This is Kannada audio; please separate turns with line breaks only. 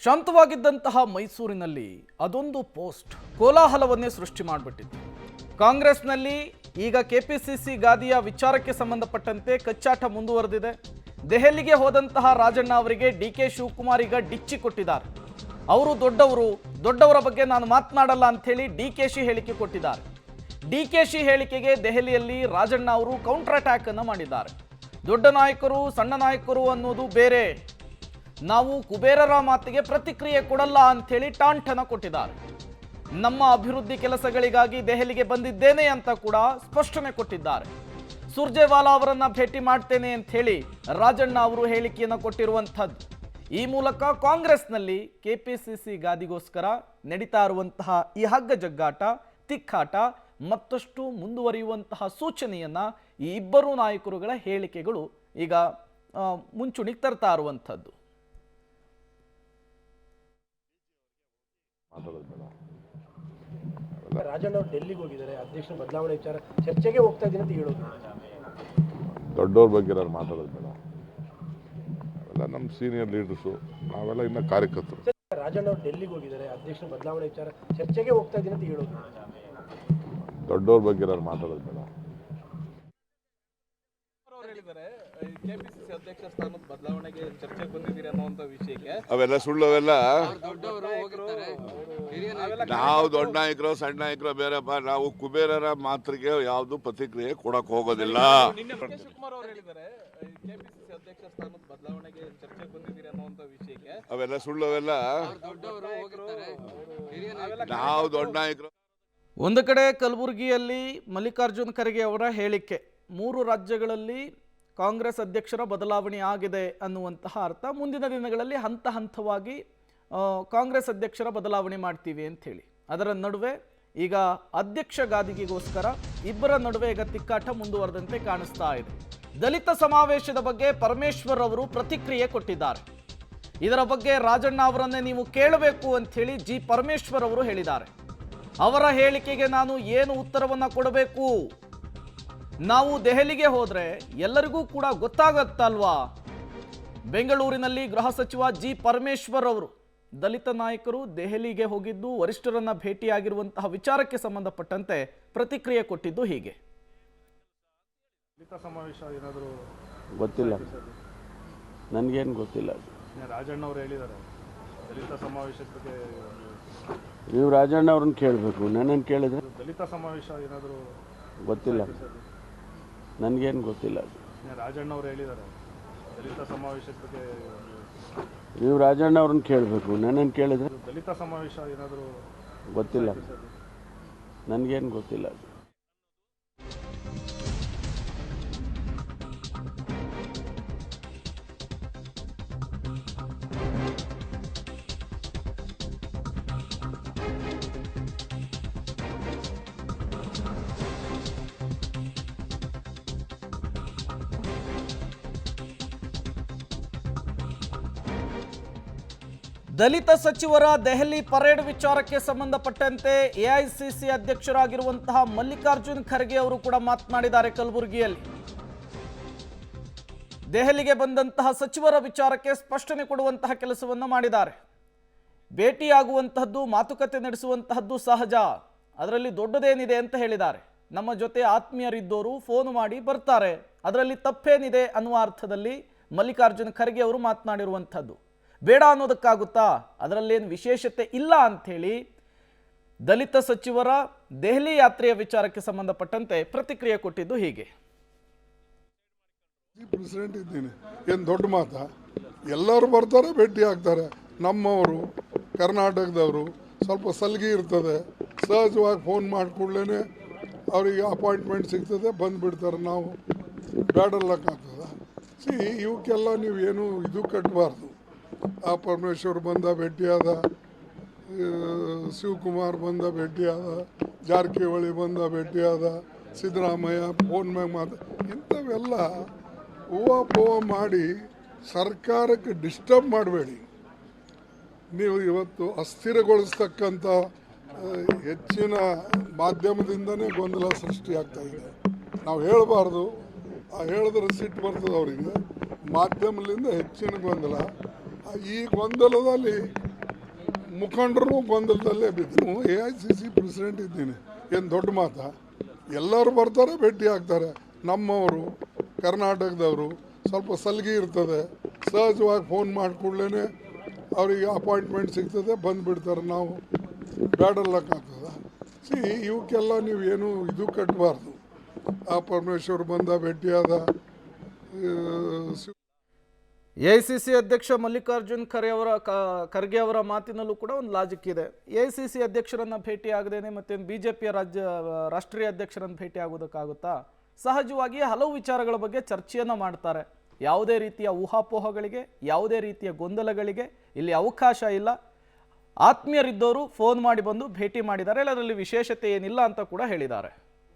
ಶಾಂತವಾಗಿದ್ದಂತಹ ಮೈಸೂರಿನಲ್ಲಿ ಅದೊಂದು ಪೋಸ್ಟ್ ಕೋಲಾಹಲವನ್ನೇ ಸೃಷ್ಟಿ ಮಾಡಿಬಿಟ್ಟಿತ್ತು. ಕಾಂಗ್ರೆಸ್ನಲ್ಲಿ ಈಗ ಕೆಪಿಸಿಸಿ ಗಾದಿಯ ವಿಚಾರಕ್ಕೆ ಸಂಬಂಧಪಟ್ಟಂತೆ ಕಚ್ಚಾಟ ಮುಂದುವರೆದಿದೆ. ದೆಹಲಿಗೆ ಹೋದಂತಹ ರಾಜಣ್ಣ ಅವರಿಗೆ ಡಿಕೆ ಶಿವಕುಮಾರ್ ಈಗ ಡಿಚ್ಚಿ ಕೊಟ್ಟಿದ್ದಾರೆ. ಅವರು ದೊಡ್ಡವರ ಬಗ್ಗೆ ನಾನು ಮಾತನಾಡಲ್ಲ ಅಂಥೇಳಿ ಡಿಕೆಶಿ ಹೇಳಿಕೆ ಕೊಟ್ಟಿದ್ದಾರೆ. ಡಿಕೆಶಿ ಹೇಳಿಕೆಗೆ ದೆಹಲಿಯಲ್ಲಿ ರಾಜಣ್ಣ ಅವರು ಕೌಂಟರ್ ಅಟ್ಯಾಕ್ ಅನ್ನು ಮಾಡಿದ್ದಾರೆ. ದೊಡ್ಡ ನಾಯಕರು ಸಣ್ಣ ನಾಯಕರು ಅನ್ನೋದು ಬೇರೆ, ನಾವು ಕುಬೇರರ ಮಾತಿಗೆ ಪ್ರತಿಕ್ರಿಯೆ ಕೊಡಲ್ಲ ಅಂಥೇಳಿ ಟಾಂಟನ ಕೊಟ್ಟಿದ್ದಾರೆ. ನಮ್ಮ ಅಭಿವೃದ್ಧಿ ಕೆಲಸಗಳಿಗಾಗಿ ದೆಹಲಿಗೆ ಬಂದಿದ್ದೇನೆ ಅಂತ ಕೂಡ ಸ್ಪಷ್ಟನೆ ಕೊಟ್ಟಿದ್ದಾರೆ. ಸುರ್ಜೇವಾಲಾ ಅವರನ್ನ ಭೇಟಿ ಮಾಡ್ತೇನೆ ಅಂತ ಹೇಳಿ ರಾಜಣ್ಣ ಅವರು ಹೇಳಿಕೆಯನ್ನು ಕೊಟ್ಟಿರುವಂಥದ್ದು. ಈ ಮೂಲಕ ಕಾಂಗ್ರೆಸ್ನಲ್ಲಿ ಕೆಪಿಸಿಸಿ ಗಾದಿಗೋಸ್ಕರ ನಡೀತಾ ಇರುವಂತಹ ಈ ಹಗ್ಗ ಜಗ್ಗಾಟ ತಿಕ್ಕಾಟ ಮತ್ತಷ್ಟು ಮುಂದುವರಿಯುವಂತಹ ಸೂಚನೆಯನ್ನ ಈ ಇಬ್ಬರು ನಾಯಕರುಗಳ ಹೇಳಿಕೆಗಳು ಈಗ ಮುಂಚೂಣಿಗೆ ತರ್ತಾ ಇರುವಂಥದ್ದು.
ರಾಜಣ್ಣ ಅವರು ಡೆಲ್ಲಿಗೆ ಹೋಗಿದ್ದಾರೆ, ಅಧ್ಯಕ್ಷರ ಬದಲಾವಣೆ ವಿಚಾರ ಚರ್ಚೆಗೆ ಹೋಗ್ತಾ ಇದ್ದೀನಿ ಅಂತ ಹೇಳೋದು.
ದೊಡ್ಡವ್ರ ಬಗ್ಗೆ ನಾನು ಮಾತಾಡೋದು ಬೇಡ, ಅವೆಲ್ಲ ನಮ್ಮ ಸೀನಿಯರ್ ಲೀಡರ್ಸು, ನಾವೆಲ್ಲ ಇನ್ನು ಕಾರ್ಯಕರ್ತರು.
ರಾಜಣ್ಣ ಅವರು ಡೆಲ್ಲಿಗೆ ಹೋಗಿದ್ದಾರೆ, ಅಧ್ಯಕ್ಷರ ಬದಲಾವಣೆ ವಿಚಾರ ಚರ್ಚೆಗೆ ಹೋಗ್ತಾ ಇದ್ದೀನಿ ಅಂತ ಹೇಳೋದು.
ದೊಡ್ಡವ್ರ ಬಗ್ಗೆ ನಾನು ಮಾತಾಡೋದು ಬೇಡ.
ಕೆಪಿಸಿಸಿ ಅಧ್ಯಕ್ಷ ಸ್ಥಾನದ ಬದಲಾವಣೆಗೆ ಚರ್ಚೆಗೆ ಬಂದಿದ್ದೀರಿ ಅನ್ನುವಂಥ ವಿಷಯಕ್ಕೆ
ಅವೆಲ್ಲ ಸುಳ್ಳು. ಅವೆಲ್ಲ ನಾವು ದೊಡ್ಡ ನಾಯಕರು ಸಣ್ಣ ನಾಯಕರು ಬೇರೆಪ್ಪ. ನಾವು ಕುಬೇರರ ಮಾತಿಗೆ ಯಾವುದು ಪ್ರತಿಕ್ರಿಯೆ ಕೊಡಕ್ ಹೋಗೋದಿಲ್ಲ.
ಶಿವಕುಮಾರ್ ಅವರು ಹೇಳಿದ್ದಾರೆ ಕೆಪಿಸಿಸಿ ಅಧ್ಯಕ್ಷ ಸ್ಥಾನದ ಬದಲಾವಣೆಗೆ ಚರ್ಚೆಗೆ ಬಂದಿದ್ದೀರಿ ಅನ್ನುವಂಥ ವಿಷಯಕ್ಕೆ
ಅವೆಲ್ಲ ಸುಳ್ಳು. ಅವೆಲ್ಲ ನಾವು ದೊಡ್ಡ ನಾಯಕರು.
ಒಂದು ಕಡೆ ಕಲಬುರಗಿಯಲ್ಲಿ ಮಲ್ಲಿಕಾರ್ಜುನ್ ಖರ್ಗೆ ಅವರ ಹೇಳಿಕೆ, 3 ರಾಜ್ಯಗಳಲ್ಲಿ ಕಾಂಗ್ರೆಸ್ ಅಧ್ಯಕ್ಷರ ಬದಲಾವಣೆ ಆಗಿದೆ ಅನ್ನುವಂತಹ ಅರ್ಥ. ಮುಂದಿನ ದಿನಗಳಲ್ಲಿ ಹಂತ ಹಂತವಾಗಿ ಕಾಂಗ್ರೆಸ್ ಅಧ್ಯಕ್ಷರ ಬದಲಾವಣೆ ಮಾಡ್ತೀವಿ ಅಂಥೇಳಿ. ಅದರ ನಡುವೆ ಈಗ ಅಧ್ಯಕ್ಷ ಗಾದಿಗೆಗೋಸ್ಕರ ಇಬ್ಬರ ನಡುವೆ ಈಗ ತಿಕ್ಕಾಟ ಮುಂದುವರೆದಂತೆ ಕಾಣಿಸ್ತಾ ಇದೆ. ದಲಿತ ಸಮಾವೇಶದ ಬಗ್ಗೆ ಪರಮೇಶ್ವರ್ ಅವರು ಪ್ರತಿಕ್ರಿಯೆ ಕೊಟ್ಟಿದ್ದಾರೆ. ಇದರ ಬಗ್ಗೆ ರಾಜಣ್ಣ ಅವರನ್ನೇ ನೀವು ಕೇಳಬೇಕು ಅಂಥೇಳಿ ಜಿ ಪರಮೇಶ್ವರ್ ಅವರು ಹೇಳಿದ್ದಾರೆ. ಅವರ ಹೇಳಿಕೆಗೆ ನಾನು ಏನು ಉತ್ತರವನ್ನು ಕೊಡಬೇಕು? ನಾವು ದೆಹಲಿಗೆ ಹೋದರೆ ಎಲ್ಲರಿಗೂ ಕೂಡ ಗೊತ್ತಾಗತ್ತಲ್ವಾ? ಬೆಂಗಳೂರಿನಲ್ಲಿ ಗೃಹ ಸಚಿವ ಜಿ ಪರಮೇಶ್ವರ್ ಅವರು ದಲಿತ ನಾಯಕರು ದೆಹಲಿಗೆ ಹೋಗಿದ್ದು ವರಿಷ್ಠರನ್ನ ಭೇಟಿಯಾಗಿರುವಂತಹ ವಿಚಾರಕ್ಕೆ ಸಂಬಂಧಪಟ್ಟಂತೆ ಪ್ರತಿಕ್ರಿಯೆ ಕೊಟ್ಟಿದ್ದು ಹೀಗೆ.
ದಲಿತ ಸಮಾವೇಶ ಏನಾದರೂ
ಗೊತ್ತಿಲ್ಲ, ನನಗೇನು ಗೊತ್ತಿಲ್ಲ.
ರಾಜಣ್ಣ ಅವರು ಹೇಳಿದ್ದಾರೆ ದಲಿತ ಸಮಾವೇಶದ ಬಗ್ಗೆ.
ನೀವು ರಾಜಣ್ಣ ಅವ್ರನ್ನ ಕೇಳಬೇಕು, ನನ್ನನ್ನು ಕೇಳಿದ್ರೆ.
ದಲಿತ ಸಮಾವೇಶ ಏನಾದರೂ
ಗೊತ್ತಿಲ್ಲ, ನನಗೇನು ಗೊತ್ತಿಲ್ಲ.
ರಾಜಣ್ಣ ಅವರು ಹೇಳಿದ್ದಾರೆ ದಲಿತ ಸಮಾವೇಶದ ಬಗ್ಗೆ.
ನೀವು ರಾಜಣ್ಣ ಅವ್ರನ್ನ ಕೇಳಬೇಕು, ನನ್ನನ್ನು ಕೇಳಿದ್ರೆ.
ದಲಿತ ಸಮಾವೇಶ ಏನಾದರೂ
ಗೊತ್ತಿಲ್ಲ, ನನಗೇನು ಗೊತ್ತಿಲ್ಲ.
ದಲಿತ ಸಚಿವರ ದೆಹಲಿ ಪರೇಡ್ ವಿಚಾರಕ್ಕೆ ಸಂಬಂಧಪಟ್ಟಂತೆ ಎಐಸಿಸಿ ಅಧ್ಯಕ್ಷರಾಗಿರುವಂತಹ ಮಲ್ಲಿಕಾರ್ಜುನ್ ಖರ್ಗೆ ಅವರು ಕೂಡ ಮಾತನಾಡಿದ್ದಾರೆ. ಕಲಬುರಗಿಯಲ್ಲಿ ದೆಹಲಿಗೆ ಬಂದಂತಹ ಸಚಿವರ ವಿಚಾರಕ್ಕೆ ಸ್ಪಷ್ಟನೆ ಕೊಡುವಂತಹ ಕೆಲಸವನ್ನು ಮಾಡಿದ್ದಾರೆ. ಭೇಟಿಯಾಗುವಂತಹದ್ದು ಮಾತುಕತೆ ನಡೆಸುವಂತಹದ್ದು ಸಹಜ, ಅದರಲ್ಲಿ ದೊಡ್ಡದೇನಿದೆ ಅಂತ ಹೇಳಿದ್ದಾರೆ. ನಮ್ಮ ಜೊತೆ ಆತ್ಮೀಯರಿದ್ದವರು ಫೋನ್ ಮಾಡಿ ಬರ್ತಾರೆ, ಅದರಲ್ಲಿ ತಪ್ಪೇನಿದೆ ಅನ್ನುವ ಅರ್ಥದಲ್ಲಿ ಮಲ್ಲಿಕಾರ್ಜುನ್ ಖರ್ಗೆ ಅವರು ಮಾತನಾಡಿರುವಂಥದ್ದು. ಬೇಡ ಅನ್ನೋದಕ್ಕಾಗುತ್ತಾ? ಅದರಲ್ಲೇನು ವಿಶೇಷತೆ ಇಲ್ಲ ಅಂಥೇಳಿ ದಲಿತ ಸಚಿವರ ದೆಹಲಿ ಯಾತ್ರೆಯ ವಿಚಾರಕ್ಕೆ ಸಂಬಂಧಪಟ್ಟಂತೆ ಪ್ರತಿಕ್ರಿಯೆ ಕೊಟ್ಟಿದ್ದು ಹೀಗೆ.
ಪ್ರೆಸಿಡೆಂಟ್ ಇದ್ದೀನಿ, ಏನು ದೊಡ್ಡ ಮಾತಾ? ಎಲ್ಲರೂ ಬರ್ತಾರೆ, ಭೇಟಿ ಆಗ್ತಾರೆ. ನಮ್ಮವರು ಕರ್ನಾಟಕದವರು ಸ್ವಲ್ಪ ಸಲ್ಗಿ ಇರ್ತದೆ, ಸಹಜವಾಗಿ ಫೋನ್ ಮಾಡಿ ಕೂಡಲೇ ಅವರಿಗೆ ಅಪಾಯಿಂಟ್ಮೆಂಟ್ ಸಿಗ್ತದೆ, ಬಂದುಬಿಡ್ತಾರೆ. ನಾವು ಬೇಡಲ್ಲಕ್ಕಾಗ್ತದೆ. ಇವಕ್ಕೆಲ್ಲ ನೀವು ಏನು ಇದು ಕಟ್ಟಬಾರ್ದು. ಆ ಪರಮೇಶ್ವರ್ ಬಂದ ಭೇಟಿಯಾದ, ಶಿವಕುಮಾರ್ ಬಂದ ಭೇಟಿಯಾದ, ಜಾರಕಿಹೊಳಿ ಬಂದ ಭೇಟಿಯಾದ, ಸಿದ್ದರಾಮಯ್ಯ ಫೋನ್ ಮ್ಯಾಗ ಇಂಥವೆಲ್ಲ ಹೂವ ಮಾಡಿ ಸರ್ಕಾರಕ್ಕೆ ಡಿಸ್ಟರ್ಬ್ ಮಾಡಬೇಡಿ. ನೀವು ಇವತ್ತು ಅಸ್ಥಿರಗೊಳಿಸ್ತಕ್ಕಂಥ ಹೆಚ್ಚಿನ ಮಾಧ್ಯಮದಿಂದನೇ ಗೊಂದಲ ಸೃಷ್ಟಿಯಾಗ್ತಾ ಇದೆ. ನಾವು ಹೇಳಬಾರ್ದು, ಹೇಳಿದ್ರೆ ಸಿಟ್ಟು ಬರ್ತದೆ ಅವರಿಗೆ. ಮಾಧ್ಯಮದಿಂದ ಹೆಚ್ಚಿನ ಗೊಂದಲ. ಈ ಗೊಂದಲದಲ್ಲಿ ಮುಖಂಡರು ಗೊಂದಲದಲ್ಲೇ ಬಿದ್ದು AICC ಪ್ರೆಸಿಡೆಂಟ್ ಇದ್ದೀನಿ, ಏನು ದೊಡ್ಡ ಮಾತಾ? ಎಲ್ಲರೂ ಬರ್ತಾರೆ, ಭೇಟಿ ಆಗ್ತಾರೆ. ನಮ್ಮವರು, ಕರ್ನಾಟಕದವರು, ಸ್ವಲ್ಪ ಸಲಿಗೆ ಇರ್ತದೆ. ಸಹಜವಾಗಿ ಫೋನ್ ಮಾಡಿಕೊಡ್ಲೇ ಅವರಿಗೆ ಅಪಾಯಿಂಟ್ಮೆಂಟ್ ಸಿಗ್ತದೆ, ಬಂದುಬಿಡ್ತಾರೆ. ನಾವು ಬ್ಯಾಡಲ್ಲಕ್ಕಾಗ್ತದ? ಇವಕ್ಕೆಲ್ಲ ನೀವೇನು ಇದು ಕಟ್ಟಬಾರ್ದು. ಆ ಪರಮೇಶ್ವರ್ ಬಂದ, ಭೇಟಿಯಾದ.
AICC ಅಧ್ಯಕ್ಷ ಮಲ್ಲಿಕಾರ್ಜುನ್ ಖರ್ಗೆ ಅವರ ಮಾತಿನಲ್ಲೂ ಕೂಡ ಒಂದು ಲಾಜಿಕ್ ಇದೆ. AICC ಅಧ್ಯಕ್ಷರನ್ನ ಭೇಟಿ ಆಗದೇನೆ ಮತ್ತೆ BJPಯ ರಾಷ್ಟ್ರೀಯ ಅಧ್ಯಕ್ಷರನ್ನು ಭೇಟಿ ಆಗೋದಕ್ಕಾಗುತ್ತಾ? ಸಹಜವಾಗಿ ಹಲವು ವಿಚಾರಗಳ ಬಗ್ಗೆ ಚರ್ಚೆಯನ್ನು ಮಾಡ್ತಾರೆ. ಯಾವುದೇ ರೀತಿಯ ಊಹಾಪೋಹಗಳಿಗೆ, ಯಾವುದೇ ರೀತಿಯ ಗೊಂದಲಗಳಿಗೆ ಇಲ್ಲಿ ಅವಕಾಶ ಇಲ್ಲ. ಆತ್ಮೀಯರಿದ್ದವರು ಫೋನ್ ಮಾಡಿ ಬಂದು ಭೇಟಿ ಮಾಡಿದ್ದಾರೆ, ಅದರಲ್ಲಿ ವಿಶೇಷತೆ ಏನಿಲ್ಲ ಅಂತ ಕೂಡ ಹೇಳಿದ್ದಾರೆ.